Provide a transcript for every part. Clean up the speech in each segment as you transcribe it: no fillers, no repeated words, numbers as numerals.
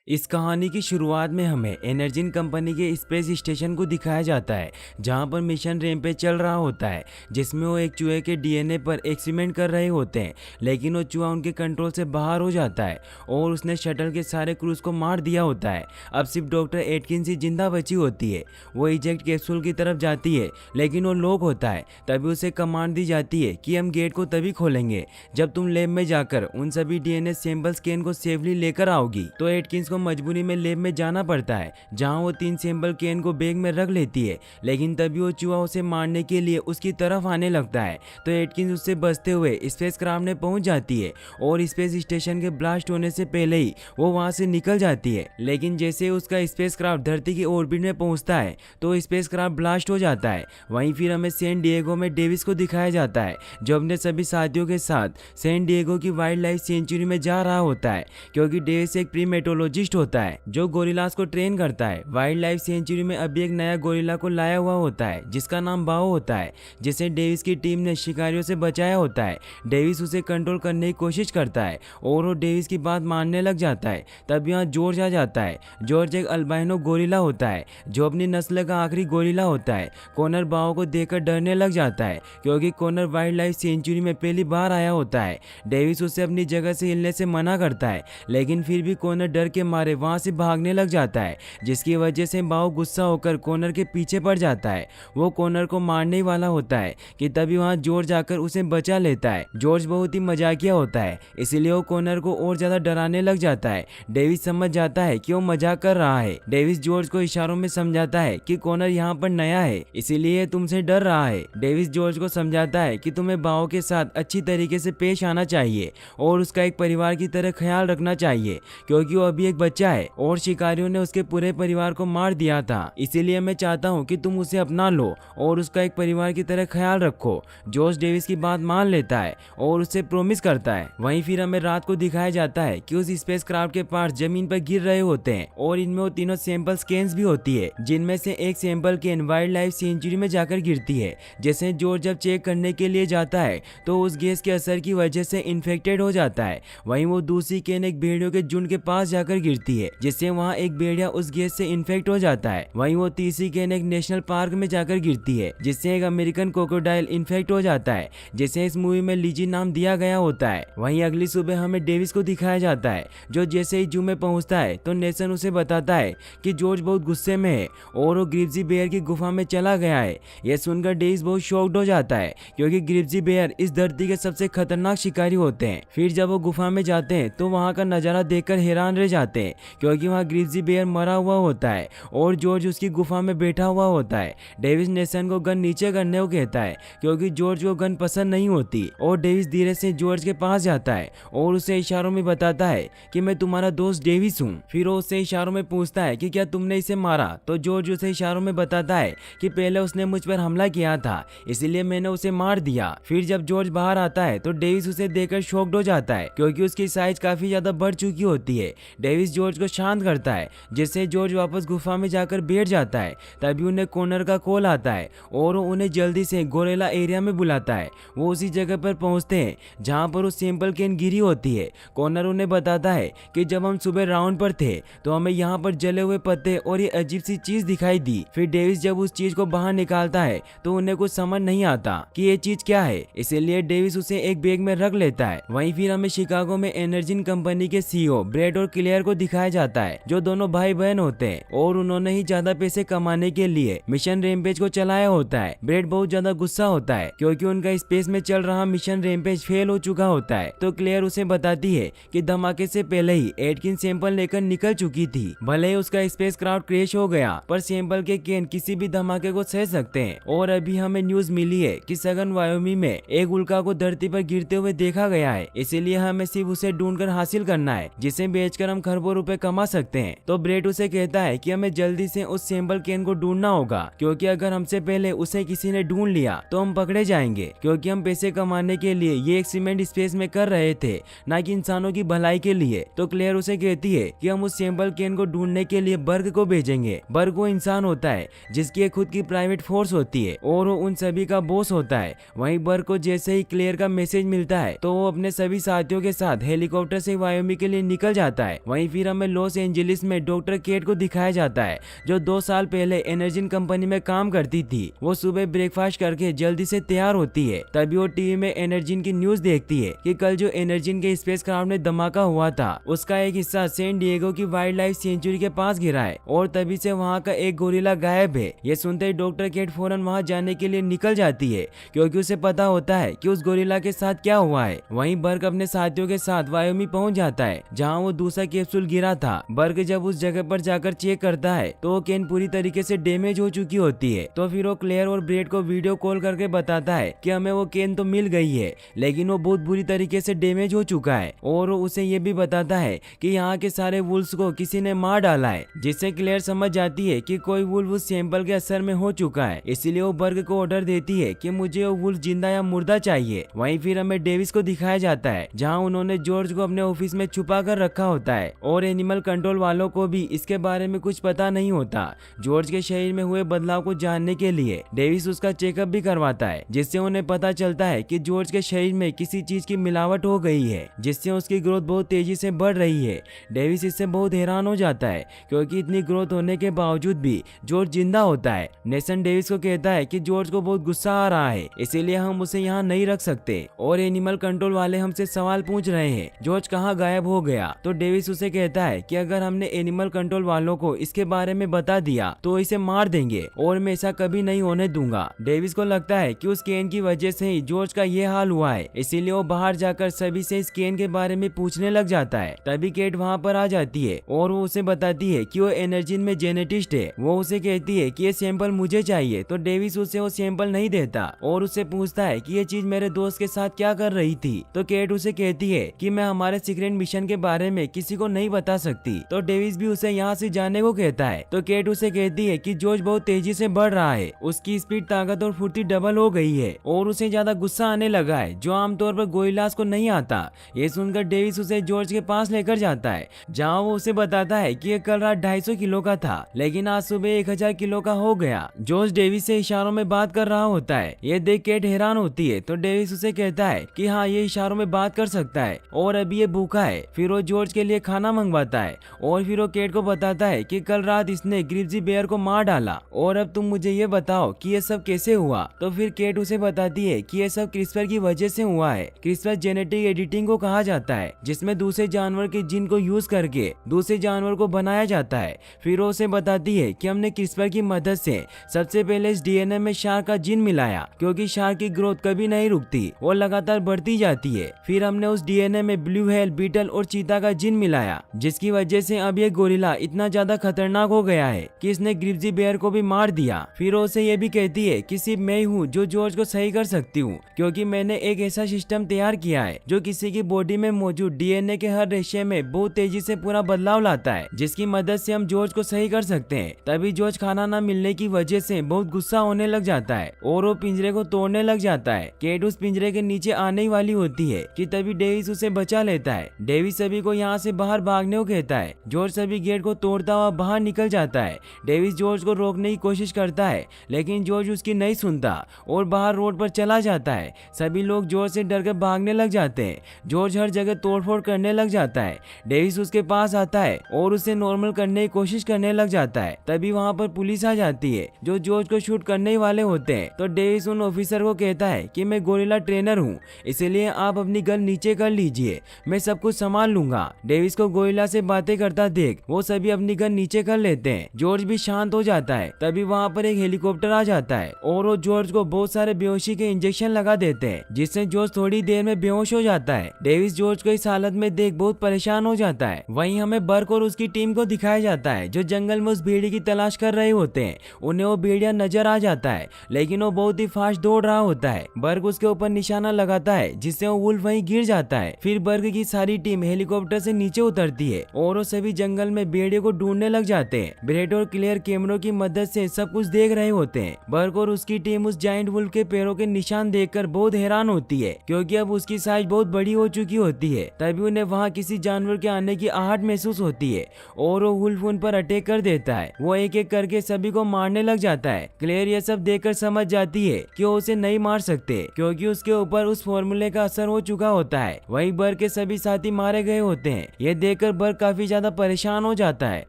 इस कहानी की शुरुआत में हमें एनर्जिन कंपनी के स्पेस स्टेशन को दिखाया जाता है, जहां पर मिशन रैम्पेज चल रहा होता है, जिसमें वो एक चूहे के डीएनए पर एक्सपेरिमेंट कर रहे होते हैं। लेकिन वो चूहा उनके कंट्रोल से बाहर हो जाता है और उसने शटल के सारे क्रूज को मार दिया होता है। अब सिर्फ डॉक्टर एटकिंस ही जिंदा बची होती है। वो इजेक्ट कैप्सूल की तरफ जाती है, लेकिन वो लॉक होता है। तभी उसे कमांड दी जाती है कि हम गेट को तभी खोलेंगे जब तुम लैब में जाकर उन सभी डीएनए सैंपल स्कैन को सेफली लेकर आओगी। तो एटकिंस को मजबूरी में लैब में जाना पड़ता है, जहां वो 3 सैंपल कैन को बैग में रख लेती है। लेकिन तभी वो चूहा उसे मारने के लिए उसकी तरफ आने लगता है। तो एटकिंस उससे बचते हुए स्पेस क्राफ्ट में पहुंच जाती है और स्पेस स्टेशन के ब्लास्ट होने से पहले ही वो वहां से निकल जाती है। लेकिन जैसे उसका स्पेस क्राफ्ट धरती की ऑर्बिट में पहुंचता है तो स्पेस क्राफ्ट ब्लास्ट हो जाता है। वहीं फिर हमें सैन डिएगो में डेविस को दिखाया जाता है, जो अपने सभी साथियों के साथ सैन डिएगो की वाइल्ड लाइफ सेंचुरी में जा रहा होता है, क्योंकि डेविस एक प्रीमेटोलॉजिस्ट होता है जो गोरिल्लास को ट्रेन करता है। वाइल्ड लाइफ सेंचुरी में अभी एक नया गोरिल्ला को लाया हुआ होता है, जिसका नाम बाओ होता है, जिसे डेविस की टीम ने शिकारियों से बचाया होता है। डेविस उसे कंट्रोल करने की कोशिश करता है और वो डेविस की बात मानने लग जाता है। तब यहाँ जॉर्ज आ जाता है। जॉर्ज एक अल्बाइनो गोरिल्ला होता है, जो अपनी नस्ल का आखिरी गोरिल्ला होता है। कॉनर बाओ को देखकर डरने लग जाता है, क्योंकि कॉनर वाइल्ड लाइफ सेंचुरी में पहली बार आया होता है। डेविस उसे अपनी जगह से हिलने से मना करता है, लेकिन फिर भी कॉनर डर के मारे वहां से भागने लग जाता है, जिसकी वजह से बाओ गुस्सा होकर कॉनर के पीछे पड़ जाता है। वो कॉनर को मारने वाला होता है कि तभी वहां जॉर्ज आकर उसे बचा लेता है। जॉर्ज बहुत ही मजाकिया होता है, इसलिए वो कॉनर को और ज्यादा डराने लग जाता है। डेविस समझ जाता है कि वो मजाक कर रहा है। डेविस जॉर्ज को इशारों में समझाता है कि कॉनर यहाँ पर नया है, इसीलिए तुमसे डर रहा है। डेविस जॉर्ज को समझाता है कि तुम्हें बाओ के साथ अच्छी तरीके से पेश आना चाहिए और उसका एक परिवार की तरह ख्याल रखना चाहिए, क्योंकि वो अभी एक बच्चा है और शिकारियों ने उसके पूरे परिवार को मार दिया था। इसीलिए मैं चाहता हूँ कि तुम उसे अपना लो और उसका एक परिवार की तरह ख्याल रखो। जॉर्ज डेविस की बात मान लेता है और उससे प्रॉमिस करता है। वहीं फिर हमें रात को दिखाया जाता है कि उस स्पेस क्राफ्ट के पार्ट्स जमीन पर गिर रहे होते हैं और इनमें वो तीनों सैंपल कैन्स भी होती है, जिनमें से एक sample can wild life sanctuary में जाकर गिरती है। जैसे जॉर्ज जब चेक करने के लिए जाता है तो उस गैस के असर की वजह से इन्फेक्टेड हो जाता है। वहीं वो दूसरी कैन एक भेड़ियों के झुंड के पास जाकर गिरती है, जिससे वहाँ एक भेड़िया उस गैस से इन्फेक्ट हो जाता है। वहीं वो तीसरी कैन एक नेशनल पार्क में जाकर गिरती है, जिससे एक अमेरिकन क्रोकोडाइल इन्फेक्ट हो जाता है, जिसे इस मूवी में लीजी नाम दिया गया होता है। वहीं अगली सुबह हमें डेविस को दिखाया जाता है, जो जैसे ही जू में पहुंचता है तो नेसन उसे बताता है कि जॉर्ज बहुत गुस्से में है और वो ग्रिप्जी बेयर की गुफा में चला गया है। यह सुनकर डेविस बहुत शॉक्ड हो जाता है, क्योंकि ग्रिप्जी बेयर इस धरती के सबसे खतरनाक शिकारी होते हैं। फिर जब वो गुफा में जाते हैं तो वहाँ का नजारा देखकर हैरान रह जाते हैं, क्योंकि वहाँ ग्रिप्जी बेयर मरा हुआ होता है और जॉर्ज उसकी गुफा में बैठा हुआ होता है। डेविस नेसन को गन नीचे करने को कहता है, क्योंकि जॉर्ज को गन पसंद नहीं होती। और डेविस धीरे से जॉर्ज के पास जाता है और उसे इशारों में बताता है कि मैं तुम्हारा दोस्त डेविस हूँ। फिर वो उससे इशारों में पूछता है कि क्या तुमने इसे मारा। तो जॉर्ज उसे इशारों में बताता है कि पहले उसने मुझ पर हमला किया था, इसलिए मैंने उसे मार दिया। फिर जब जॉर्ज बाहर आता है तो डेविस उसे देखकर शॉक्ड हो जाता है, क्योंकि उसकी साइज काफी ज्यादा बढ़ चुकी होती है। डेविस जॉर्ज को शांत करता है, जिससे जॉर्ज वापस गुफा में जाकर बैठ जाता है। तभी उन्हें कॉनर का कॉल आता है और वो उन्हें जल्दी से गोरेला एरिया में बुलाता है। वो उसी जगह पर पहुंचते हैं जहां पर उस सैंपल कैन गिरी होती है। कॉनर उन्हें बताता है कि जब हम सुबह राउंड पर थे तो हमें यहाँ पर जले हुए पत्ते और ये अजीब सी चीज दिखाई दी। फिर डेविस जब उस चीज को बाहर निकालता है तो उन्हें कुछ समझ नहीं आता कि ये चीज क्या है, इसलिए डेविस उसे एक बैग में रख लेता है। वहीं फिर हमें शिकागो में एनर्जिन कंपनी के सीईओ ब्रेड और क्लेयर को दिखाया जाता है, जो दोनों भाई बहन होते हैं और उन्होंने ही ज्यादा पैसे कमाने के लिए मिशन रैम्पेज को चलाया होता है। ब्रेड बहुत ज्यादा गुस्सा होता है, क्योंकि उनका स्पेस में चल रहा मिशन रैम्पेज फेल हो चुका होता है। तो क्लेयर उसे बताती है कि धमाके से पहले ही एटकिन सैंपल लेकर निकल चुकी थी। भले ही उसका स्पेस क्राफ्ट क्रैश हो गया, पर सैंपल के कैन किसी भी धमाके को सह सकते हैं। और अभी हमें न्यूज मिली है कि सघन वायोमी में एक उल्का को धरती पर गिरते हुए देखा गया है, इसीलिए हमें सिर्फ उसे ढूंढकर हासिल करना है, जिसे बेचकर हम खरबों रुपए कमा सकते हैं। तो ब्रेड उसे कहता है कि हमें जल्दी से उस सैंपल कैन को ढूंढना होगा, क्योंकि अगर हमसे पहले उसे किसी ने ढूंढ लिया तो हम पकड़े जाएंगे, क्योंकि हम पैसे कमाने के लिए ये एक्सपेरिमेंट स्पेस में कर रहे थे, न कि इंसानों की भलाई के लिए। तो क्लेयर उसे कहती है कि हम उस सैंपल कैन को ढूंढने के लिए बर्ग को भेजेंगे। बर्ग वो इंसान होता है जिसकी खुद की प्राइवेट फोर्स होती है और वो उन सभी का बॉस होता है। वहीं बर्ग को जैसे ही क्लेयर का मैसेज मिलता है तो वो अपने सभी साथियों के साथ हेलीकॉप्टर से वायोमी के लिए निकल जाता है। वहीं फिर हमें लॉस एंजलिस में डॉक्टर केट को दिखाया जाता है, जो 2 साल पहले एनर्जिन कंपनी में काम करती थी। वो सुबह ब्रेकफास्ट करके जल्दी से तैयार होती है, तभी वो टीवी में एनर्जिन की न्यूज देखती है कि कल जो एनर्जिन के स्पेसक्राफ्ट में धमाका हुआ था उसका एक हिस्सा सैन डिएगो की वाइल्ड लाइफ सेंचुरी के पास गिरा है और तभी से वहाँ का एक गोरिल्ला गायब है। ये सुनते ही डॉक्टर केट फौरन वहाँ जाने के लिए निकल जाती है, क्योंकि उसे पता होता है कि उस गोरिल्ला के साथ क्या हुआ है। वहीं बर्क अपने साथियों के साथ वायोमी पहुंच जाता है, जहाँ वो दूसरा कैप्सूल गिरा था। बर्क जब उस जगह पर जाकर चेक करता है तो केन पूरी तरीके से डैमेज हो चुकी होती है। तो फिर वो क्लेयर और ब्रेड को वीडियो कॉल करके बताता है कि हमें वो केन तो मिल गई है, लेकिन वो बहुत बुरी तरीके से डैमेज हो चुका है। और उसे ये भी बताता है कि यहाँ के सारे वुल्फ्स को किसी ने मार डाला है, जिससे क्लेयर समझ जाती है कि कोई वुल्फ उस सैंपल के असर में हो चुका है। इसीलिए वो बर्ग को ऑर्डर देती है कि मुझे वो वुल्फ जिंदा या मुर्दा चाहिए। वहीं फिर हमें डेविस को दिखाया जाता है, जहाँ उन्होंने जॉर्ज को अपने ऑफिस में छुपा कर रखा होता है और एनिमल कंट्रोल वालों को भी इसके बारे में कुछ पता नहीं होता। जॉर्ज के शरीर में हुए बदलाव को जानने के लिए डेविस उसका चेकअप भी करवाता है, जिससे उन्हें पता चलता है कि जॉर्ज के शरीर में किसी चीज की मिलावट हो गई है, जिससे उसकी ग्रोथ बहुत तेजी से बढ़ रही है। डेविस इससे बहुत हैरान हो जाता है, क्योंकि इतनी ग्रोथ होने के बावजूद भी जॉर्ज जिंदा होता है। नेसन डेविस को कहता है कि जॉर्ज को बहुत गुस्सा आ रहा है, इसीलिए हम उसे यहाँ नहीं रख सकते और एनिमल कंट्रोल वाले हमसे सवाल पूछ रहे हैं जॉर्ज कहाँ गायब हो गया। तो डेविस उसे कहता है कि अगर हमने एनिमल कंट्रोल वालों को इसके बारे में बता दिया तो इसे मार देंगे और मैं ऐसा कभी नहीं होने दूंगा। डेविस को लगता है कि उस केन की वजह से ही जॉर्ज का ये हाल हुआ है, इसीलिए वो बाहर जाकर सभी से इस केन के बारे में पूछने लग जाता है। तभी केट वहाँ पर आ जाती है और वो उसे बताती है कि वो एनर्जिन में जेनेटिस्ट है। वो उसे कहती है कि ये सैंपल मुझे चाहिए, तो डेविस उसे वो सैंपल नहीं देता और उससे पूछता है कि ये चीज मेरे दोस्त के साथ क्या कर रही थी। तो केट उसे कहती है कि मैं हमारे सीक्रेट मिशन के बारे में किसी को नहीं बता सकती। तो डेविस भी उसे यहाँ से जाने को कहता है। तो केट उसे कहती है कि जॉर्ज बहुत तेजी से बढ़ रहा है, उसकी स्पीड, ताकत और फुर्ती डबल हो गई है और उसे ज्यादा गुस्सा आने लगा है, जो आमतौर पर गोरिल्लास को नहीं आता। ये सुनकर डेविस उसे जॉर्ज के पास लेकर जाता है, जहाँ वो उसे बताता है कि ये कल रात 250 किलो का था, लेकिन आज सुबह 1000 किलो का हो गया। जॉर्ज डेविस से इशारों में बात कर रहा होता है। ये देख केट हैरान होती है, तो डेविस उसे कहता है कि हाँ, ये इशारों में बात कर सकता है और अभी ये भूखा है। फिर वो जॉर्ज के लिए खाना मंगवाता है और फिर वो केट को बताता है कि कल रात इसने ग्रिज़ली बेयर को मार डाला और अब तुम मुझे ये बताओ कि ये सब कैसे हुआ। तो फिर केट उसे बताती है कि ये सब क्रिस्पर की वजह से हुआ है। क्रिस्पर जेनेटिक एडिटिंग को कहा जाता है, जिसमें दूसरे जानवर के जीन को यूज करके दूसरे जानवर को बनाया जाता है। फिर वो उसे बताती है कि हमने क्रिस्पर की मदद से सबसे पहले इस डीएनए में शार्क का जीन मिलाया, क्योंकि शार्क की ग्रोथ कभी नहीं रुकती और लगातार बढ़ती जाती है। फिर हमने उस डीएनए में ब्लू व्हेल, बीटल और चीता का जीन मिलाया, जिसकी वजह से अब ये गोरिल्ला इतना ज्यादा खतरनाक हो गया है कि इसने ग्रिज़ली बेयर को भी मार दिया। फिर उसे ये भी कहती है कि सिर्फ मैं हूँ जो जॉर्ज को सही कर सकती हूँ, क्योंकि मैंने एक ऐसा सिस्टम तैयार किया है जो किसी की बॉडी में मौजूद डीएनए के हर रेशे में बहुत तेजी से पूरा बदलाव लाता है, जिसकी मदद से हम जॉर्ज को सही कर सकते हैं। तभी जॉर्ज खाना न मिलने की वजह से बहुत गुस्सा होने लग जाता है और वो पिंजरे को तोड़ने लग जाता है। केट उस पिंजरे के नीचे आने ही वाली होती है कि तभी डेविस उसे बचा लेता है। डेविस सभी को यहाँ से बाहर भागने को कहता है। जॉर्ज सभी गेट को तोड़ता हुआ बाहर निकल जाता है। डेविस जॉर्ज को रोकने की कोशिश करता है, लेकिन जॉर्ज उसकी नहीं सुनता और बाहर रोड पर चला जाता है। सभी लोग जॉर्ज से डरकर भागने लग जाते हैं। जॉर्ज हर जगह तोड़फोड़ करने लग जाता है। डेविस उसके पास आता है और उसे नॉर्मल करने की कोशिश करने लग जाता है। तभी वहाँ पर पुलिस आ जाती है, जो जॉर्ज को शूट करने ही वाले होते हैं। तो डेविस उन ऑफिसर को कहता है कि मैं गोरिल्ला ट्रेनर हूँ, इसलिए आप अपनी गन नीचे कर लीजिए, मैं सब कुछ संभाल लूंगा। डेविस को गोरिल्ला से बातें करता देख वो सभी अपनी गन नीचे कर लेते हैं। जॉर्ज भी शांत हो जाता है। तभी वहाँ पर एक हेलीकॉप्टर आ जाता है और वो जॉर्ज को बहुत सारे बेहोशी के इंजेक्शन लगा देते हैं, जिससे जॉर्ज थोड़ी देर में बेहोश हो जाता है। डेविस जॉर्ज को इस हालत में देख बहुत परेशान हो जाता है। वहीं हमें बर्क और उसकी टीम को दिखाया जाता है, जो जंगल में उस भेड़िए की तलाश कर रहे होते हैं। उन्हें वो भेड़िया नजर आ जाता है, लेकिन वो बहुत ही फास्ट दौड़ रहा होता है। बर्क उसके ऊपर निशाना लगाता है, जिससे वो वुल्फ वहीं गिर जाता है। फिर बर्क की सारी टीम हेलीकॉप्टर से नीचे उतरती है और वो सभी जंगल में भेड़िए को ढूंढने लग जाते हैं। ब्रेड और क्लियर कैमरों की मदद से सब कुछ देख रहे होते हैं। बर्क और उसकी टीम उस जायंट वुल्फ के पैरों के निशान देखकर बहुत हैरान होती है, क्योंकि अब उसकी साइज बहुत बड़ी हो चुकी होती है। तभी उन्हें वहाँ किसी जानवर के आने की आहट महसूस होती है और वो वुल्फ उन पर अटैक कर देता है। वो एक एक करके सभी को मारने लग जाता है। क्लेयर ये सब देखकर समझ जाती है कि वो उसे नहीं मार सकते, क्योंकि उसके ऊपर उस फॉर्मूले का असर हो चुका होता है। वहीं बर्क के सभी साथी मारे गए होते हैं। ये देखकर देखकर बर्क काफी ज्यादा परेशान हो जाता है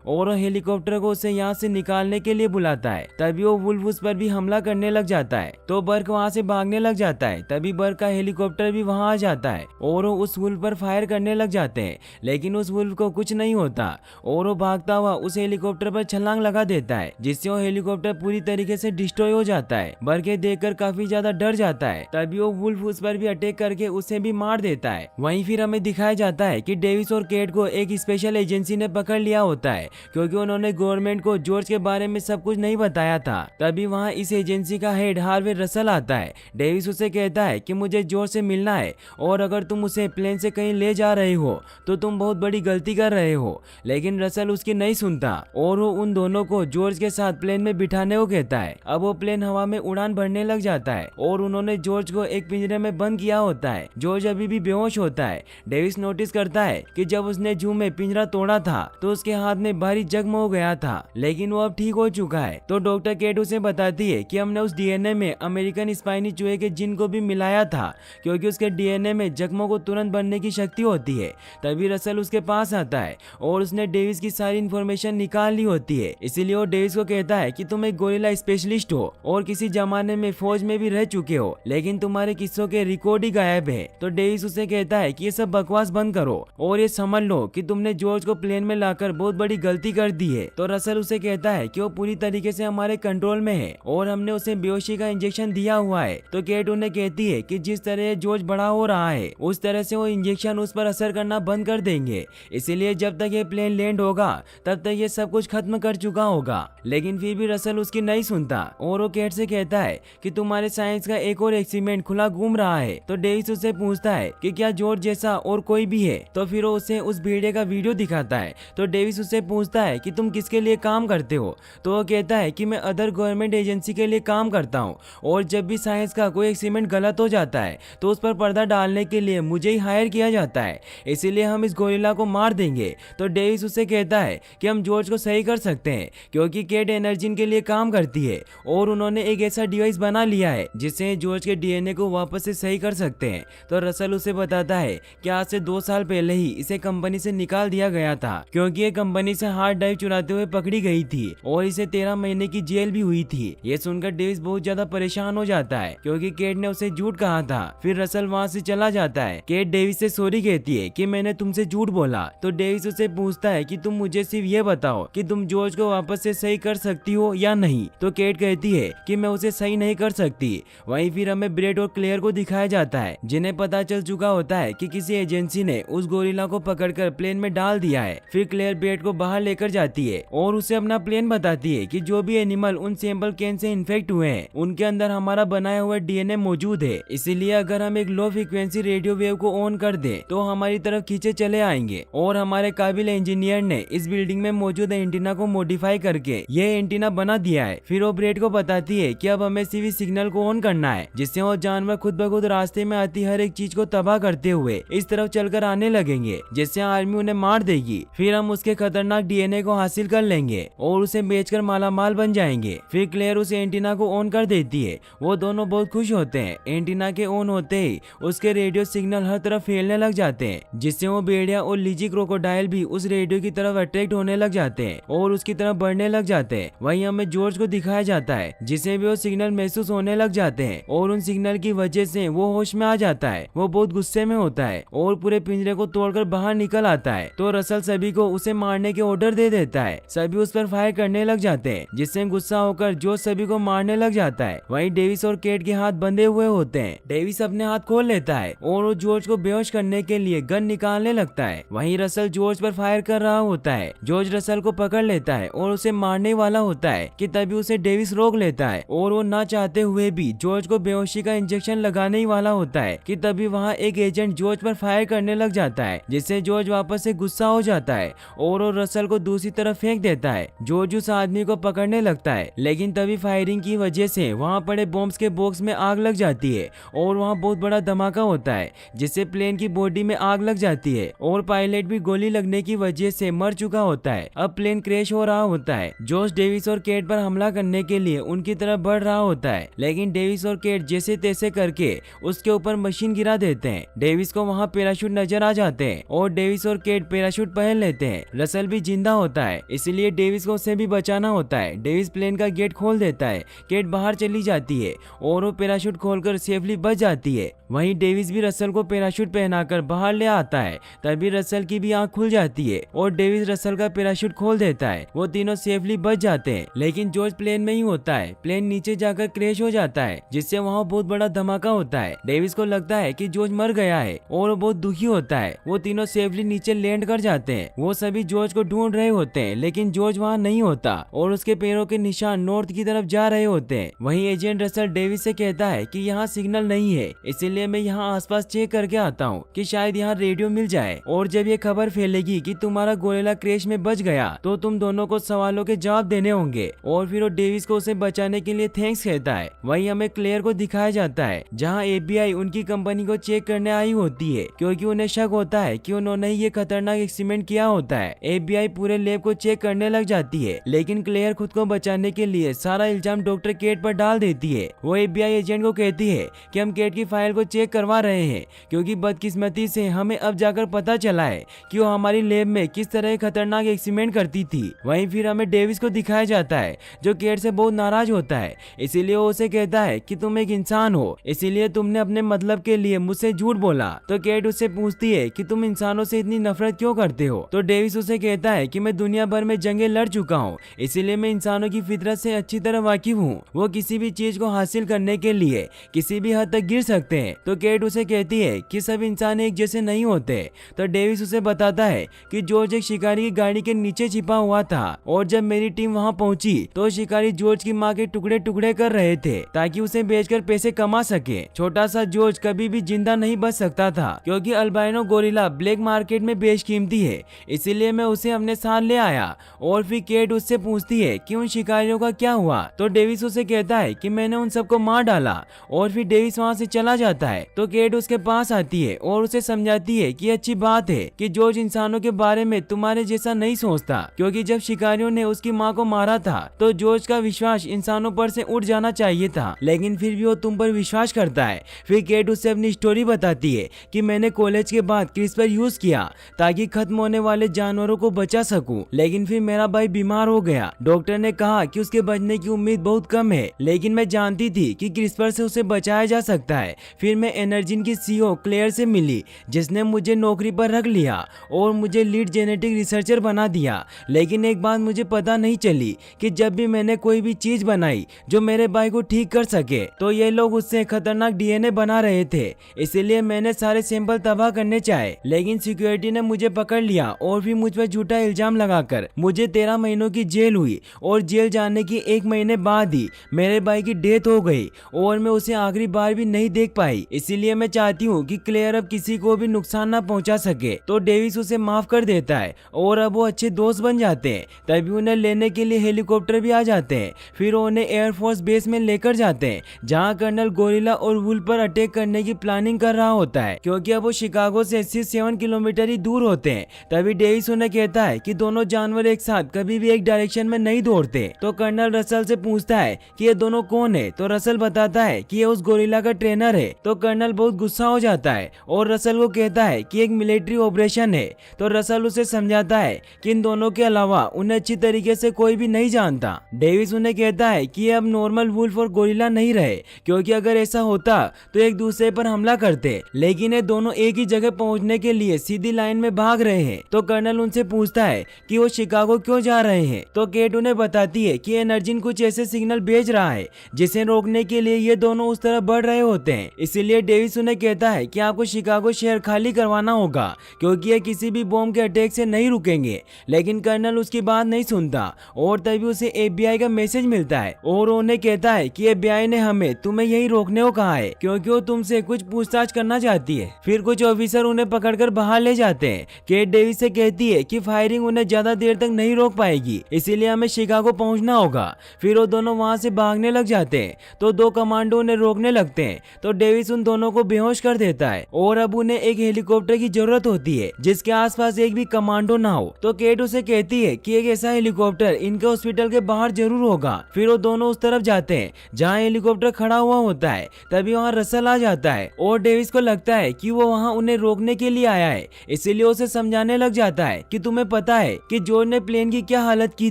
और वो हेलीकॉप्टर को उसे यहाँ से निकालने के लिए बुलाता है। तभी वो वुल्फ उस पर भी हमला करने लग जाता है तो बर्क वहाँ से भागने लग जाता है। तभी बर्क का हेलीकॉप्टर भी वहाँ आ जाता है और वो उस वुल्फ पर फायर करने लग जाते हैं, लेकिन उस वुल्फ को कुछ नहीं होता और वो भागता हुआ उस हेलीकॉप्टर पर छलांग लगा देता है, जिससे वो हेलीकॉप्टर पूरी तरीके से डिस्ट्रॉय हो जाता है। बर्क ये देखकर काफी ज्यादा डर जाता है। तभी वो वुल्फ उस पर भी अटैक करके उसे भी मार देता है। वहीं फिर हमें दिखाया जाता है कि डेविस और केट को एक स्पेशल एजेंसी ने पकड़ लिया होता है, क्योंकि उन्होंने गवर्नमेंट को जॉर्ज के बारे में सब कुछ नहीं बताया था। तभी वहाँ इस एजेंसी का हेड हार्वे रसल आता है। डेविस उसे कहता है कि मुझे जॉर्ज से मिलना है और अगर तुम उसे प्लेन से कहीं ले जा रहे हो तो तुम बहुत बड़ी गलती कर रहे हो। लेकिन रसल उसकी नहीं सुनता और वो उन दोनों को जॉर्ज के साथ प्लेन में बिठाने को कहता है। अब वो प्लेन हवा में उड़ान भरने लग जाता है और उन्होंने जॉर्ज को एक पिंजरे में बंद किया होता है। जॉर्ज अभी भी बेहोश होता है। डेविस नोटिस करता है कि जब उसने जू में पिंजरा तोड़ा था तो उसके हाथ में भारी जख्म हो गया था, लेकिन वो अब ठीक हो चुका है। तो डॉक्टर केट उसे बताती है कि हमने उस डीएनए में अमेरिकन स्पाइनी चूहे के जिन को भी मिलाया था, क्योंकि उसके डीएनए में जख्मों को तुरंत बनने की शक्ति होती है। तभी रसल उसके पास आता है और उसने डेविस की सारी इंफॉर्मेशन निकाल ली होती है। इसीलिए वो डेविस को कहता है कि तुम एक गोरिल्ला स्पेशलिस्ट हो और किसी जमाने में फौज में भी रह चुके हो, लेकिन तुम्हारे किस्सों के रिकॉर्ड ही गायब है। तो डेविस उसे कहता है कि ये सब बकवास बंद करो और ये समझ लो कि तुमने जॉर्ज को प्लेन में लाकर बहुत बड़ी गलती कर दी है। तो रसल उसे कहता है कि वो पूरी तरीके से हमारे कंट्रोल में है और हमने उसे बेहोशी का इंजेक्शन दिया हुआ है। तो केट उन्हें कहती है कि जिस तरह जॉर्ज बड़ा हो रहा है उस तरह से वो इंजेक्शन उस पर असर करना बंद कर देंगे, इसीलिए जब तक ये प्लेन लैंड होगा तब तक ये सब कुछ खत्म कर चुका होगा। लेकिन फिर भी रसल उसकी नहीं सुनता और वो केट से कहता है कि तुम्हारे साइंस का एक और एक्सपेरिमेंट खुला घूम रहा है। तो डेविस उससे पूछता है कि क्या जॉर्ज जैसा और कोई भी है। तो फिर वो उसे उस भेड़िए का वीडियो दिखाता है। तो डेविस उससे पूछता है कि तुम किसके लिए काम करते हो। तो वो कहता है कि मैं अदर गवर्नमेंट एजेंसी के लिए काम करता हूँ और जब भी साइंस का कोई एक्सपेरिमेंट गलत हो जाता है तो उस पर पर्दा डालने के लिए मुझे ही हायर किया जाता है, इसीलिए हम इस गोरिल्ला को मार देंगे। तो डेविस उससे कहता है कि हम जॉर्ज को सही कर सकते हैं, क्योंकि केट एनर्जिन के लिए काम करती है और उन्होंने एक ऐसा डिवाइस बना लिया है जिससे जॉर्ज के डीएनए को वापस से सही कर सकते हैं। तो रसल उसे बताता है कि आज से 2 साल पहले ही इसे कंपनी से निकाल दिया गया था, क्योंकि ये कंपनी से हार्ड ड्राइव चुराते हुए पकड़ी गई थी और इसे 13 महीने की जेल भी हुई थी। ये सुनकर डेविस बहुत ज्यादा परेशान हो जाता है, क्योंकि केट ने उसे झूठ कहा था। फिर रसल वहाँ से चला जाता है। केट डेविस से सॉरी कहती है कि मैंने तुमसे झूठ बोला। तो डेविस उसे पूछता है कि तुम मुझे सिर्फ ये बताओ कि तुम जॉर्ज को वापस से सही कर सकती हो या नहीं। तो केट कहती है कि मैं उसे सही नहीं कर सकती। वहीं फिर हमें ब्रेड और क्लेयर को दिखाया जाता है, जिन्हें पता चल चुका होता है कि किसी एजेंसी ने उस गोरिल्ला को पकड़कर प्लेन में डाल दिया है। फिर क्लेयर ब्रेड को बाहर लेकर जाती है और उसे अपना प्लेन बताती है कि जो भी एनिमल उन सैंपल कैन से इन्फेक्ट हुए हैं उनके अंदर हमारा बनाया हुआ डीएनए मौजूद है, इसीलिए अगर हम एक लो फ्रीक्वेंसी रेडियो वेव को ऑन कर दे तो हमारी तरफ खींचे चले आएंगे। और हमारे काबिल इंजीनियर ने इस बिल्डिंग में मौजूद एंटीना को मॉडिफाई करके ये एंटीना बना दिया है। फिर वो ब्रेड को बताती है कि अब हमें सिर्फ सिग्नल को ऑन करना है, जिससे वो जानवर खुद ब खुद रास्ते में आती हर एक चीज को तबाह करते हुए इस तरफ चलकर आने लगेंगे, जिससे आर्मी उन्हें मार देगी। फिर हम उसके खतरनाक डीएनए को हासिल कर लेंगे और उसे बेचकर मालामाल बन जाएंगे। फिर क्लेयर उस एंटीना को ऑन कर देती है। वो दोनों बहुत खुश होते हैं। एंटीना के ऑन होते ही उसके रेडियो सिग्नल हर तरफ फैलने लग जाते हैं, जिससे वो भेड़िया और लीजी क्रोकोडाइल भी उस रेडियो की तरफ अट्रैक्ट होने लग जाते हैं और उसकी तरफ बढ़ने लग जाते हैं। वहीं हमें जॉर्ज को दिखाया जाता है, जिसे भी वो सिग्नल महसूस होने लग जाते हैं और उन सिग्नल की वजह से वो होश में आ जाता है। वो बहुत गुस्से में होता है और पूरे पिंजरे को तोड़कर बाहर निकल आता है। तो रसल सभी को उसे मारने के ऑर्डर दे देता है। सभी उस पर फायर करने लग जाते हैं, जिससे गुस्सा होकर जॉर्ज सभी को मारने लग जाता है। वहीं डेविस और केट के हाथ बंधे हुए होते हैं। डेविस अपने हाथ खोल लेता है और वो जॉर्ज को बेहोश करने के लिए गन निकालने लगता है। वहीं रसल जॉर्ज पर फायर कर रहा होता है। जॉर्ज रसल को पकड़ लेता है और उसे मारने वाला होता है कि तभी उसे डेविस रोक लेता है और वो ना चाहते हुए भी जॉर्ज को बेहोशी का इंजेक्शन लगाने ही वाला होता है कि तभी वहाँ एक एजेंट जॉर्ज पर फायर करने लग जाता है, जिससे जॉर्ज वापस से गुस्सा हो जाता है और वो रसल को दूसरी तरफ फेंक देता है। जॉर्ज उस आदमी को पकड़ने लगता है, लेकिन तभी फायरिंग की वजह से वहाँ पड़े बॉम्ब्स के बॉक्स में आग लग जाती है और वहाँ बहुत बड़ा धमाका होता है, जिससे प्लेन की बॉडी में आग लग जाती है और पायलट भी गोली लगने की वजह से मर चुका होता है। अब प्लेन क्रैश हो रहा होता है। जॉर्ज डेविस और केट पर हमला करने के लिए उनकी तरफ बढ़ रहा होता है, लेकिन डेविस और केट जैसे तैसे करके उसके ऊपर मशीन गिरा देते हैं। डेविस को वहाँ पैराशूट नजर आ जाते हैं और डेविस और केट पैराशूट पहन लेते हैं। रसल भी जिंदा होता है, इसलिए डेविस को उसे भी बचाना होता है। डेविस प्लेन का गेट खोल देता है, केट बाहर चली जाती है और वो पैराशूट खोलकर सेफली बच जाती है। वहीं डेविस भी रसल को पैराशूट पहनाकर बाहर ले आता है। तभी रसल की भी आंख खुल जाती है और डेविस रसल का पैराशूट खोल देता है। वो तीनों सेफली बच जाते हैं, लेकिन जॉर्ज प्लेन में ही होता है। प्लेन नीचे जाकर क्रैश हो जाता है, जिससे वहाँ बहुत बड़ा धमाका होता है। डेविस को लगता है कि जॉर्ज मर गया है और वो बहुत दुखी होता है। वो तीनों सेफली नीचे लैंड कर जाते हैं। वो सभी जॉर्ज को ढूंढ रहे होते हैं, लेकिन जॉर्ज वहाँ नहीं होता और उसके पैरों के निशान नॉर्थ की तरफ जा रहे होते हैं। वहीं एजेंट रसल डेविस से कहता है कि यहाँ सिग्नल नहीं है, इसीलिए मैं यहाँ आसपास चेक करके आता हूँ कि शायद यहाँ रेडियो मिल जाए, और जब ये खबर फैलेगी कि तुम्हारा गोरिल्ला क्रैश में बच गया तो तुम दोनों को सवालों के जवाब देने होंगे। और फिर वो डेविस को उसे बचाने के लिए थैंक्स कहता है। वहीं हमें क्लेयर को दिखाया जाता है, जहाँ FBI उनकी कंपनी को चेक करने आई होती है, क्योंकि उन्हें शक होता है कि उन्होंने ये खतरनाक एक्सपेरिमेंट किया होता है। FBI पूरे लैब को चेक करने लग जाती है, लेकिन क्लेयर खुद को बचाने के लिए सारा इल्जाम डॉक्टर केट पर डाल देती है। वो FBI एजेंट को कहती है कि हम केट की फाइल को चेक करवा रहे हैं, क्योंकि बदकिस्मती से हमें अब जाकर पता चला है कि वो हमारी लैब में किस तरह खतरनाक एक्सपेरिमेंट करती थी। वहीं फिर हमें डेविस को दिखाया जाता है, जो केट से बहुत नाराज होता है। इसीलिए वो उसे कहता है कि तुम एक इंसान हो, इसीलिए तुमने अपने मतलब के लिए मुझसे झूठ बोला। तो केट उससे पूछती है कि तुम इंसानों से इतनी नफरत क्यों करते हो। तो डेविस उसे कहता है कि मैं दुनिया भर में जंगें लड़ चुका हूँ, इसीलिए मैं इंसानों की फितरत से अच्छी तरह वाकिफ हूँ। वो किसी भी चीज को हासिल करने के लिए किसी भी हद तक गिर सकते हैं। तो केट उसे कहती है कि सब इंसान एक जैसे नहीं होते। तो डेविस उसे बताता है कि जॉर्ज एक शिकारी की गाड़ी के नीचे छिपा हुआ था, और जब मेरी टीम वहां पहुंची तो शिकारी जॉर्ज की मां के टुकड़े टुकड़े कर रहे थे ताकि उसे बेचकर पैसे कमा सके। छोटा सा जॉर्ज कभी भी जिंदा नहीं बच सकता था, क्योंकि अल्बाइनो गोरिल्ला ब्लैक मार्केट में बेशकीमती है, इसीलिए मैं उसे अपने साथ ले आया। और फिर केट उससे पूछती है कि उन शिकारियों का क्या हुआ। तो डेविस उसे कहता है कि मैंने उन सबको मार डाला, और फिर डेविस वहां से चला जाता है। तो केट उसके पास आती है और उसे समझाती है कि अच्छी बात है कि जॉर्ज इंसानों के बारे में तुम्हारे जैसा नहीं सोचता, क्योंकि जब शिकारियों ने उसकी माँ को मारा था तो जॉर्ज का विश्वास इंसानों पर से उठ जाना चाहिए था, लेकिन फिर भी वो तुम पर विश्वास करता है। फिर केट उससे अपनी स्टोरी बताती है कि मैंने कॉलेज के बाद क्रिस्पर यूज किया ताकि खत्म होने वाले जानवरों को बचा सकूं, लेकिन फिर मेरा भाई बीमार हो गया। डॉक्टर ने कहा कि उसके बचने की उम्मीद बहुत कम है, लेकिन मैं जानती थी कि क्रिस्पर से उसे बचाया जा सकता है। फिर मैं एनर्जिन की CEO क्लेयर से मिली, जिसने मुझे नौकरी पर रख लिया और मुझे लीड जेनेटिक रिसर्चर बना दिया। लेकिन एक बात मुझे पता नहीं चली कि जब भी मैंने कोई भी चीज बनाई जो मेरे भाई को ठीक कर सके, तो ये लोग उससे खतरनाक DNA बना रहे थे। इसीलिए मैंने सारे सैंपल तबाह करने चाहे, लेकिन सिक्योरिटी ने मुझे पकड़ लिया और फिर मुझ पर झूठा इल्जाम लगाकर मुझे 13 महीनों की जेल हुई। और जेल जाने की 1 महीने बाद ही मेरे भाई की डेथ हो गई और मैं उसे आखिरी बार भी नहीं देख पाई। इसीलिए मैं चाहती हूँ कि क्लेयर अब किसी को भी नुकसान ना पहुँचा सके। तो डेविस उसे माफ कर देता है और अब वो अच्छे दोस्त बन जाते हैं। तभी उन्हें लेने के लिए हेलीकॉप्टर भी आ जाते हैं। फिर उन्हें एयरफोर्स बेस में लेकर जाते हैं, जहाँ कर्नल गोरिल्ला और वुल्फ पर अटैक करने की प्लानिंग कर रहा होता है, क्योंकि अब वो शिकागो से 7 किलोमीटर ही दूर होते हैं। तभी डेविस उन्हें कहता है कि दोनों जानवर एक साथ कभी भी एक डायरेक्शन में नहीं दौड़ते। तो कर्नल रसल से पूछता है कि ये दोनों कौन है। तो रसल बताता है कि ये उस गोरिल्ला का ट्रेनर है। तो कर्नल बहुत गुस्सा हो जाता है और रसल को कहता है कि एक मिलिट्री ऑपरेशन है। तो रसल उसे समझाता है कि इन दोनों के अलावा उन्हें अच्छी तरीके से कोई भी नहीं जानता। डेविस उन्हें कहता है कि ये अब नॉर्मल वुल्फ और गोरिल्ला नहीं रहे, क्योंकि अगर ऐसा होता तो एक दूसरे पर हमला करते, लेकिन ये दोनों एक ही जगह पहुंचने के लिए सीधी लाइन में भाग रहे हैं। तो कर्नल उनसे पूछता है कि वो शिकागो क्यों जा रहे हैं। तो केट उन्हें बताती है कि एनर्जिन कुछ ऐसे सिग्नल भेज रहा है जिसे रोकने के लिए ये दोनों उस तरफ बढ़ रहे होते हैं। इसीलिए डेविस उन्हें कहता है कि आपको शिकागो शहर खाली करवाना होगा, क्योंकि ये किसी भी बॉम्ब के अटैक से नहीं रुकेंगे। लेकिन कर्नल उसकी बात नहीं सुनता और तभी उसे FBI का मैसेज मिलता है और उन्हें कहता है कि FBI ने हमें तुम्हें यही रोकने को कहा है, क्योंकि वो तुमसे कुछ पूछताछ करना चाहती है। फिर कुछ ऑफिसर उन्हें पकड़कर बाहर ले जाते हैं। केट डेविस से कहती है कि फायरिंग उन्हें ज्यादा देर तक नहीं रोक पाएगी, इसीलिए हमें शिकागो पहुंचना होगा। फिर वो दोनों वहां से भागने लग जाते हैं। तो 2 कमांडो उन्हें रोकने लगते हैं। तो डेविस उन दोनों को बेहोश कर देता है और अब उन्हें एक हेलीकॉप्टर की जरूरत होती है जिसके आसपास एक भी कमांडो ना हो। तो केट उसे कहती है कि एक ऐसा हेलीकॉप्टर इनके हॉस्पिटल के बाहर जरूर होगा। फिर वो दोनों उस तरफ जाते हैं जहाँ हेलीकॉप्टर खड़ा हुआ होता है। तभी वहाँ रसल आ जाता है और डेविस को लगता है कि वो वहाँ उन्हें रोकने के लिए आया है, इसीलिए इसीलिए उसे समझाने लग जाता है कि तुम्हें पता है कि जॉर्ज ने प्लेन की क्या हालत की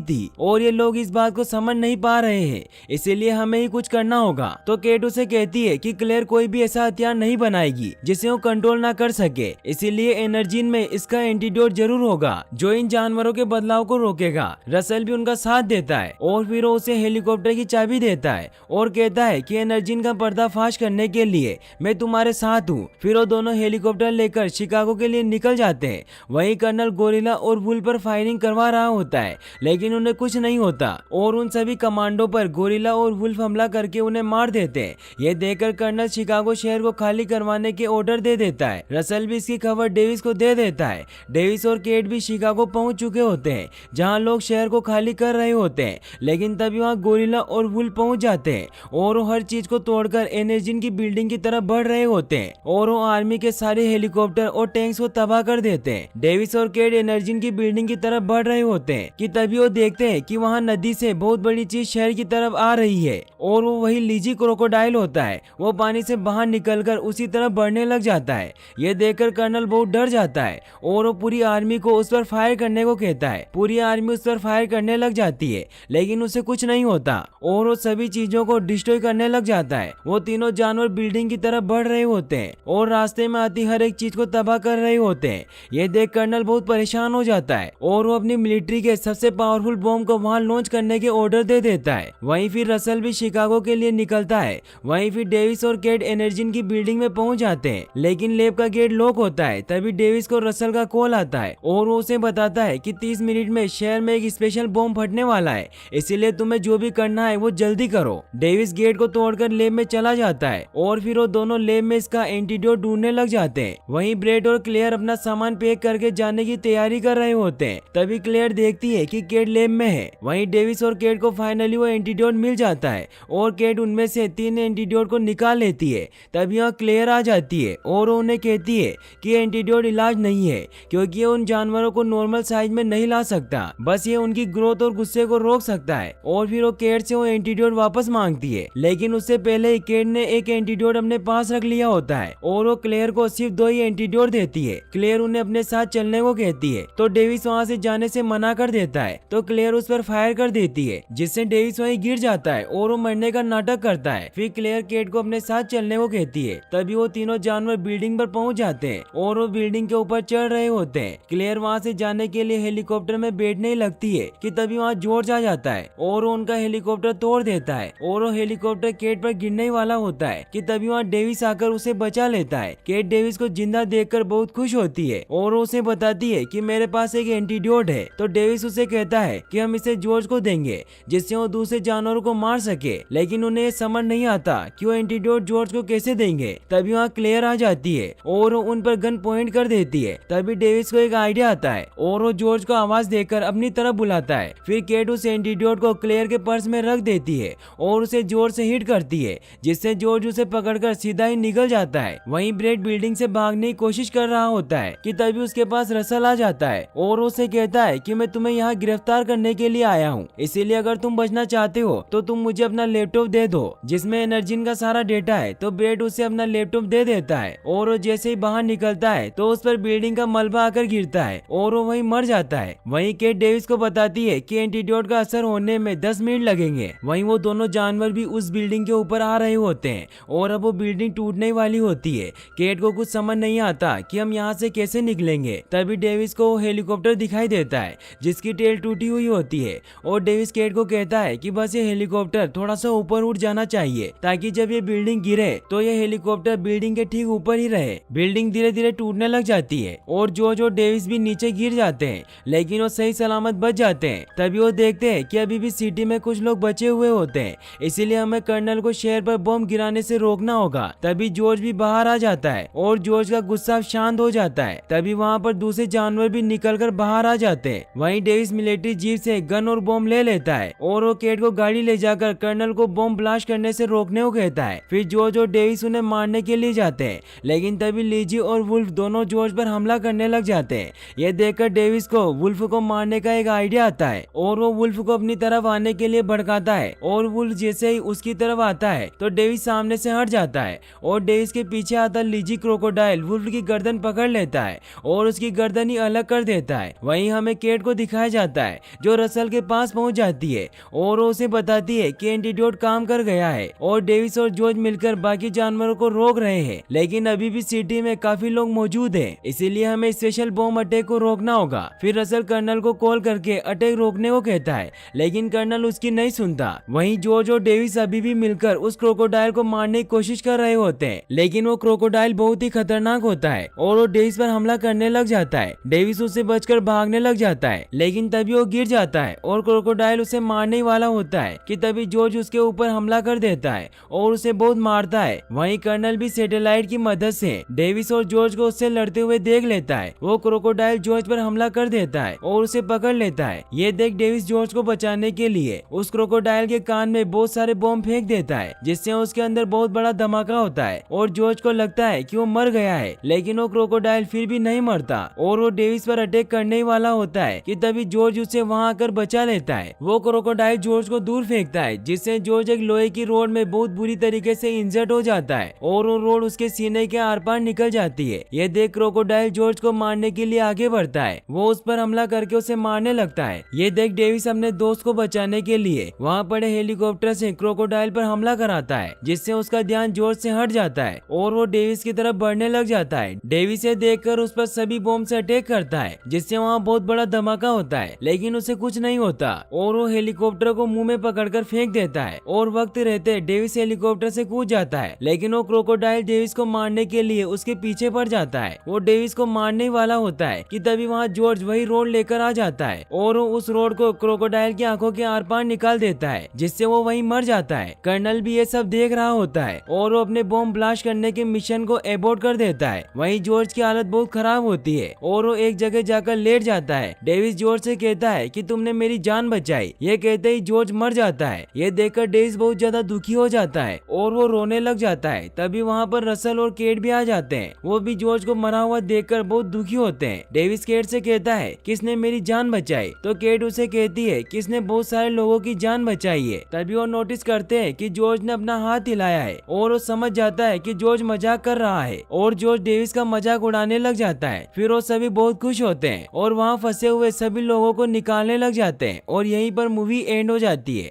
थी और ये लोग इस बात को समझ नहीं पा रहे हैं, इसीलिए हमें ही कुछ करना होगा। तो केट उसे कहती है कि क्लेयर कोई भी ऐसा हथियार नहीं बनाएगी जिसे वो कंट्रोल ना कर सके, इसीलिए एनर्जीन में इसका एंटीडोट जरूर होगा जो इन जानवरों के बदलाव को रोकेगा। रसल भी उनका साथ देता है और फिर वो उसे हेलीकॉप्टर की चाबी देता है और कहता है कि एनर्जीन का पर्दाफाश करने के लिए मैं तुम्हारे साथ हूँ। फिर वो दोनों हेलीकॉप्टर लेकर शिकागो के लिए निकल जाते हैं। वहीं कर्नल गोरिल्ला और वुल्फ पर फायरिंग करवा रहा होता है लेकिन उन्हें कुछ नहीं होता और उन सभी कमांडो पर गोरिल्ला और वुल्फ हमला करके उन्हें मार देते हैं। ये देखकर कर्नल शिकागो शहर को खाली करवाने के ऑर्डर दे देता है। रसल भी इसकी खबर डेविस को दे देता है। डेविस और केट भी शिकागो पहुंच चुके होते हैं जहां लोग शहर को खाली कर रहे होते हैं, लेकिन तभी वहां गोरिल्ला और वुल्फ पहुंच जाते हैं और वो हर चीज को तोड़कर एनर्जीन की बिल्डिंग की तरफ बढ़ रहे होते हैं और वो आर्मी के सारे हेलीकॉप्टर और टैंक्स को तबाह कर देते हैं। डेविस और केट एनर्जीन की बिल्डिंग की तरफ बढ़ रहे होते हैं कि तभी वो देखते हैं कि वहां नदी से बहुत बड़ी चीज शहर की तरफ आ रही है और वो वही लीजी क्रोकोडाइल होता है। वो पानी से बाहर निकलकर उसी तरफ बढ़ने लग जाता है। ये देखकर कर्नल बहुत डर जाता है और वो पूरी आर्मी को उस पर फायर करने को कहता है। पूरी आर्मी उस पर फायर करने लग जाती है लेकिन उसे कुछ नहीं होता और वो सभी चीजों को डिस्ट्रॉय करने लग जाता है। वो तीनों जानवर बिल्डिंग की तरफ बढ़ रहे होते हैं और रास्ते में आती हर एक चीज को तबाह कर रहे होते हैं। ये देख कर्नल बहुत परेशान हो जाता है और वो अपनी मिलिट्री के सबसे पावरफुल बॉम्ब को वहां लॉन्च करने के ऑर्डर दे देता है। वहीं फिर रसल भी शिकागो के लिए निकलता है। वहीं फिर डेविस और केट एनर्जीन की बिल्डिंग में पहुंच जाते हैं लेकिन लैब का गेट लॉक होता है। तभी डेविस को रसल का कॉल आता है और वो उसे बताता है कि 30 मिनट में शहर में एक स्पेशल बॉम्ब फटने वाला है, इसीलिए तुम्हें जो भी करना है वो जल्दी करो। डेविस गेट को तोड़कर लैब में चला जाता है और फिर वो दोनों लैब में इसका एंटीडोट ढूंढने लग जाते हैं। वहीं ब्रेड और क्लेयर अपना सामान पैक करके जाने की तैयारी कर रहे होते हैं। तभी क्लेयर देखती है कि केट लैब में है। वहीं डेविस और केट को फाइनली वो एंटीडोट मिल जाता है और केट उनमें से 3 एंटीडोट को निकाल लेती है। तभी वहाँ क्लेयर आ जाती है और उन्हें कहती है कि एंटीडोट इलाज नहीं है क्योंकि ये उन जानवरों को नॉर्मल साइज में नहीं ला सकता, बस ये उनकी ग्रोथ और गुस्से को रोक सकता है। और फिर वो केट से वो एंटीडोट वापस मांगती है लेकिन उससे पहले ही केट ने एक एंटीडोट अपने पास रख लिया होता है और वो क्लेयर को सिर्फ 2 ही एंटीडोट देती है। क्लेयर उन्हें अपने साथ चलने को कहती है तो डेविस वहाँ से जाने से मना कर देता है तो क्लेयर उस पर फायर कर देती है जिससे डेविस वहीं गिर जाता है और वो मरने का नाटक करता है। फिर क्लेयर केट को अपने साथ चलने को कहती है। तभी वो तीनों जानवर बिल्डिंग पर पहुंच जाते हैं और वो बिल्डिंग के ऊपर चढ़ रहे होते हैं। क्लेयर वहाँ से जाने के लिए हेलीकॉप्टर में बैठने ही लगती है कि तभी वहाँ जॉर्ज आ जाता है और वो उनका हेलीकॉप्टर तोड़ देता है और वो हेलीकॉप्टर केट पर गिरने वाला होता है कि तभी वहाँ डेविस आकर उसे बचा लेता है। केट डेविस को जिंदा देखकर बहुत खुश होती है और उसे बताती है कि मेरे पास एक एंटीडोट है। तो डेविस उसे कहता है कि हम इसे जॉर्ज को देंगे जिससे वो दूसरे जानवरों को मार सके, लेकिन उन्हें समझ नहीं आता कि वो एंटीडोट जॉर्ज को कैसे देंगे। तभी वहाँ क्लेयर आ जाती है और उन पर गन पॉइंट कर देती है। तभी डेविस को एक आइडिया आता है और वो जॉर्ज को आवाज देकर अपनी तरफ बुलाता है। फिर केट उस एंटीडोट को क्लेयर के पर्स में रख देती है और उसे जोर से हिट करती है जिससे जॉर्ज उसे पकड़कर सीधा ही निकल जाता है। वहीं ब्रेड बिल्डिंग से भागने की कोशिश कर रहा होता है कि तभी उसके पास रसल आ जाता है और उसे कहता है कि मैं तुम्हें यहाँ गिरफ्तार करने के लिए आया हूँ, इसीलिए अगर तुम बचना चाहते हो तो तुम मुझे अपना लैपटॉप दे दो जिसमें एनर्जीन का सारा डेटा है। तो ब्रेड उसे अपना लैपटॉप दे देता है और वो जैसे ही बाहर निकलता है तो उस पर बिल्डिंग का मलबा आकर गिरता है और वो वहीं मर जाता है। वहीं केट डेविस को बताती है कि एंटीडोट का असर होने में 10 मिनट लगेंगे। वहीं वो दोनों जानवर भी उस बिल्डिंग के ऊपर आ रहे होते हैं और अब वो बिल्डिंग टूटने वाली होती है। केट को कुछ समझ नहीं आता कि हम यहाँ से कैसे निकलेंगे। तभी डेविस को हेलीकॉप्टर दिखाई देता है जिसकी टेल टूटी हुई होती है और डेविस केट को कहता है कि बस ये हेलीकॉप्टर थोड़ा सा ऊपर उठ जाना चाहिए ताकि जब ये बिल्डिंग गिरे तो ये हेलीकॉप्टर बिल्डिंग के ठीक ऊपर ही रहे। बिल्डिंग धीरे धीरे टूटने लग जाती है और जॉर्ज और डेविस भी नीचे गिर जाते हैं लेकिन वो सही सलामत बच जाते हैं। तभी वो देखते हैं कि अभी भी सिटी में कुछ लोग बचे हुए होते हैं, इसीलिए हमें कर्नल को शहर पर बम गिराने से रोकना होगा। तभी जॉर्ज भी बाहर आ जाता है और जॉर्ज का गुस्सा शांत हो जाता है। तभी वहाँ पर दूसरे जानवर भी निकलकर बाहर आ जाते हैं। वहीं डेविस मिलिट्री जीप से गन और बम ले लेता है और वो केट को गाड़ी ले जाकर कर्नल को बम ब्लास्ट करने से रोकने को कहता है। फिर जॉर्ज और डेविस उन्हें मारने के लिए जाते हैं लेकिन तभी लीजी और वुल्फ दोनों जॉर्ज पर हमला करने लग जाते हैं। यह देखकर डेविस को वुल्फ को मारने का एक आइडिया आता है और वो वुल्फ को अपनी तरफ आने के लिए भड़काता है और वुल्फ जैसे ही उसकी तरफ आता है तो डेविस सामने से हट जाता है और डेविस के पीछे आता लीजी क्रोकोडाइल वुल्फ की गर्दन पकड़ लेता है है और उसकी गर्दन ही अलग कर देता है। वहीं हमें केट को दिखाया जाता है जो रसल के पास पहुंच जाती है और वो उसे बताती है कि एंटीडोट काम कर गया है और डेविस और जॉर्ज मिलकर बाकी जानवरों को रोक रहे हैं, लेकिन अभी भी सिटी में काफी लोग मौजूद हैं, इसीलिए हमें स्पेशल बॉम्ब अटैक को रोकना होगा। फिर रसल कर्नल को कॉल करके अटैक रोकने को कहता है, लेकिन कर्नल उसकी नहीं सुनता। वहीं जॉर्ज और डेविस अभी भी मिलकर उस क्रोकोडाइल को मारने की कोशिश कर रहे होते हैं, लेकिन वो क्रोकोडाइल बहुत ही खतरनाक होता है और वो डेविस पर हमला करने लग जाता है। डेविस उससे बचकर भागने लग जाता है, लेकिन तभी वो गिर जाता है और क्रोकोडाइल उसे मारने वाला होता है कि तभी जॉर्ज उसके ऊपर हमला कर देता है और उसे बहुत मारता है। वहीं कर्नल भी सैटेलाइट की मदद से डेविस और जॉर्ज को उससे लड़ते हुए देख लेता है। वो क्रोकोडाइल जॉर्ज पर हमला कर देता है और उसे पकड़ लेता है। ये देख डेविस जॉर्ज को बचाने के लिए उस क्रोकोडाइल के कान में बहुत सारे बॉम्ब फेंक देता है, जिससे उसके अंदर बहुत बड़ा धमाका होता है और जॉर्ज को लगता है कि वो मर गया है, लेकिन वो क्रोकोडाइल फिर भी नहीं मरता और वो डेविस पर अटैक करने ही वाला होता है कि तभी जॉर्ज उसे वहां आकर बचा लेता है। वो क्रोकोडाइल जॉर्ज को दूर फेंकता है, जिससे जॉर्ज एक लोहे की रोड में बहुत बुरी तरीके से इंजर्ड हो जाता है और वो रोड उसके सीने के आर पार निकल जाती है। ये देख क्रोकोडाइल जॉर्ज को मारने के लिए आगे बढ़ता है। वो उस पर हमला करके उसे मारने लगता है। ये देख डेविस अपने दोस्त को बचाने के लिए वहाँ पड़े हेलीकॉप्टर से क्रोकोडाइल पर हमला कराता है, जिससे उसका ध्यान जॉर्ज से हट जाता है और वो डेविस की तरफ बढ़ने लग जाता है। डेविस ये देखकर उस पर सभी बॉम्ब से अटैक करता है, जिससे वहाँ बहुत बड़ा धमाका होता है, लेकिन उसे कुछ नहीं होता और वो हेलीकॉप्टर को मुंह में पकड़कर फेंक देता है और वक्त रहते डेविस हेलीकॉप्टर से कूद जाता है, लेकिन वो क्रोकोडाइल डेविस को मारने के लिए उसके पीछे पड़ जाता है। वो डेविस को मारने वाला होता है कि तभी वहाँ जॉर्ज वही रोड लेकर आ जाता है और वो उस रोड को क्रोकोडाइल की आंखों के आर पार निकाल देता है, जिससे वो वहीं मर जाता है। कर्नल भी ये सब देख रहा होता है और वो अपने बॉम्ब ब्लास्ट करने के मिशन को एबॉर्ट कर देता है। वहीं जॉर्ज की हालत बहुत खराब होती है और वो एक जगह जाकर लेट जाता है। डेविस जॉर्ज से कहता है कि तुमने मेरी जान बचाई। ये कहते ही जॉर्ज मर जाता है। ये देखकर डेविस बहुत ज्यादा दुखी हो जाता है और वो रोने लग जाता है। तभी वहाँ पर रसल और केट भी आ जाते हैं। वो भी जॉर्ज को मरा हुआ देखकर बहुत दुखी होते हैं। डेविस केट से कहता है किसने मेरी जान बचाई, तो केट उसे कहती है किसने बहुत सारे लोगों की जान बचाई है। तभी वो नोटिस करते हैं कि जॉर्ज ने अपना हाथ हिलाया है और वो समझ जाता है कि जॉर्ज मजाक कर रहा है और जॉर्ज डेविस का मजाक उड़ाने लग जाता है। फिर वो सभी बहुत खुश होते हैं और वहाँ फंसे हुए सभी लोगों को निकालने लग जाते हैं और यहीं पर मूवी एंड हो जाती है।